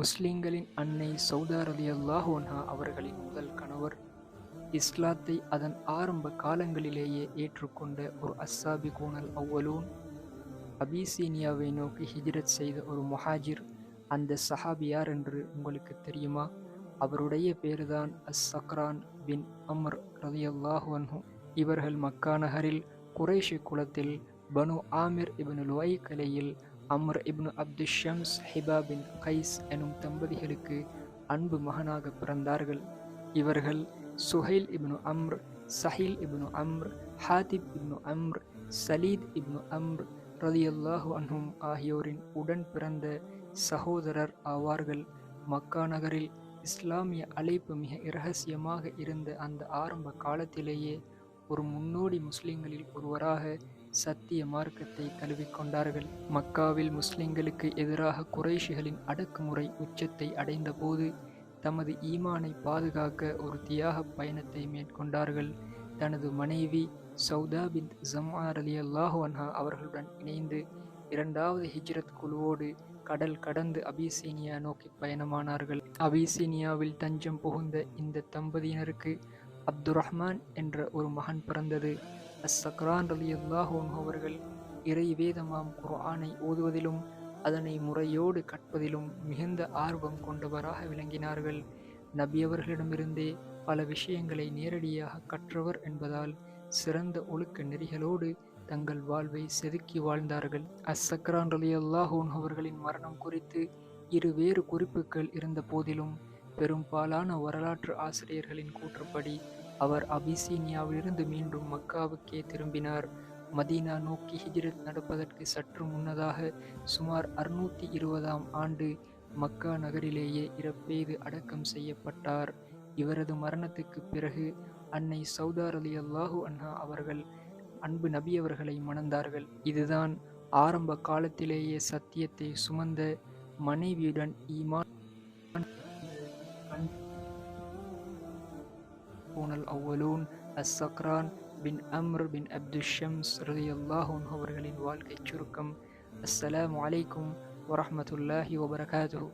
முஸ்லிம்களின் அன்னை சௌதா ரலியல்லாஹு அன்ஹா அவர்களின் முதல் கணவர், இஸ்லாத்தை அதன் ஆரம்ப காலங்களிலேயே ஏற்றுக்கொண்ட ஒரு அஸ்ஸாபிகூனல் அவ்வலூன், அபிசீனியாவை நோக்கி ஹிஜ்ரத் செய்த ஒரு முஹாஜிர். அந்த சஹாபி யார் என்று உங்களுக்கு தெரியுமா? அவருடைய பேருதான் அஸ்-ஸக்ரான் பின் அம்ர் ரலியல்லாஹு அன்ஹு. இவர்கள் மக்கா நகரில் குறைஷி குலத்தில் பனு ஆமிர் இப்னு லுஐ கலையில் அம்ர் இப்னு அப்து ஷம்ஸ் ஹிபா பின் கைஸ் எனும் தம்பதிகளுக்கு அன்பு மகனாக பிறந்தார்கள். இவர்கள் சுஹைல் இப்னு அம்ர், சஹில் இப்னு அம்ர், ஹாதிப் இப்னு அம்ர், சலீத் இப்னு அம்ர் ரலியல்லாஹு அன்ஹும் ஆகியோரின் உடன் பிறந்த சகோதரர் ஆவார்கள். மக்கா நகரில் இஸ்லாமிய அழைப்பு மிக இரகசியமாக இருந்த அந்த ஆரம்ப காலத்திலேயே ஒரு முன்னோடி முஸ்லிம்களில் ஒருவராக சத்திய மார்க்கத்தை தழுவிக்கொண்டார்கள். மக்காவில் முஸ்லிம்களுக்கு எதிராக குறைஷிகளின் அடக்குமுறை உச்சத்தை அடைந்த போது தமது ஈமானை பாதுகாக்க ஒரு தியாக பயணத்தை மேற்கொண்டார்கள். தனது மனைவி சௌதா பின்த் ஜம்ஆ ரலியல்லாஹு அன்ஹா அவர்களுடன் இணைந்து இரண்டாவது ஹிஜ்ரத் குழுவோடு கடல் கடந்து அபிசீனியா நோக்கி பயணமானார்கள். அபிசீனியாவில் தஞ்சம் புகுந்த இந்த தம்பதியினருக்கு அப்துர்ரஹ்மான் என்ற ஒரு மகன் பிறந்தது. அஸ்-ஸக்ரான் ரலியல்லாஹு அன்ஹு அவர்கள் இறை வேதமாம் குர்ஆனை ஓதுவதிலும் அதனை முறையோடு கற்பதிலும் மிகுந்த ஆர்வம் கொண்டவராக விளங்கினார்கள். நபி அவர்களிடமிருந்தே பல விஷயங்களை நேரடியாக கற்றவர் என்பதால் சிறந்த ஒழுக்க நெறிகளோடு தங்கள் வாழ்வை செதுக்கி வாழ்ந்தார்கள். அஸ்-ஸக்ரான் ரலியல்லாஹு அன்ஹு அவர்களின் மரணம் குறித்து வேறு குறிப்புகள் இருந்த போதிலும் பெரும்பாலான வரலாற்று ஆசிரியர்களின் கூற்றுப்படி அவர் அபிசீனியாவிலிருந்து மீண்டும் மக்காவுக்கே திரும்பினார். மதீனா நோக்கி ஹிஜ்ரத் நடப்பதற்கு சற்று முன்னதாக சுமார் 620ஆம் ஆண்டு மக்கா நகரிலேயே இறப்பெய்து அடக்கம் செய்யப்பட்டார். இவரது மரணத்துக்கு பிறகு அன்னை சௌதா ரலியல்லாஹு அன்ஹா அவர்கள் அன்பு நபி அவர்களை மணந்தார்கள். இதுதான் ஆரம்ப காலத்திலேயே சத்தியத்தை சுமந்த மனைவியுடன் ஈமான் பூனல் அவ்வலூன் அஸ்-ஸக்ரான் பின் அம்ர் பின் அப்து ஷம்ஸ் ரலியல்லாஹு அன்ஹு அவர்களின் வாழ்க்கை சுருக்கம். அஸ்ஸலாமு அலைக்கும் வரஹ்மத்துல்லாஹி வபரகாத்துஹு.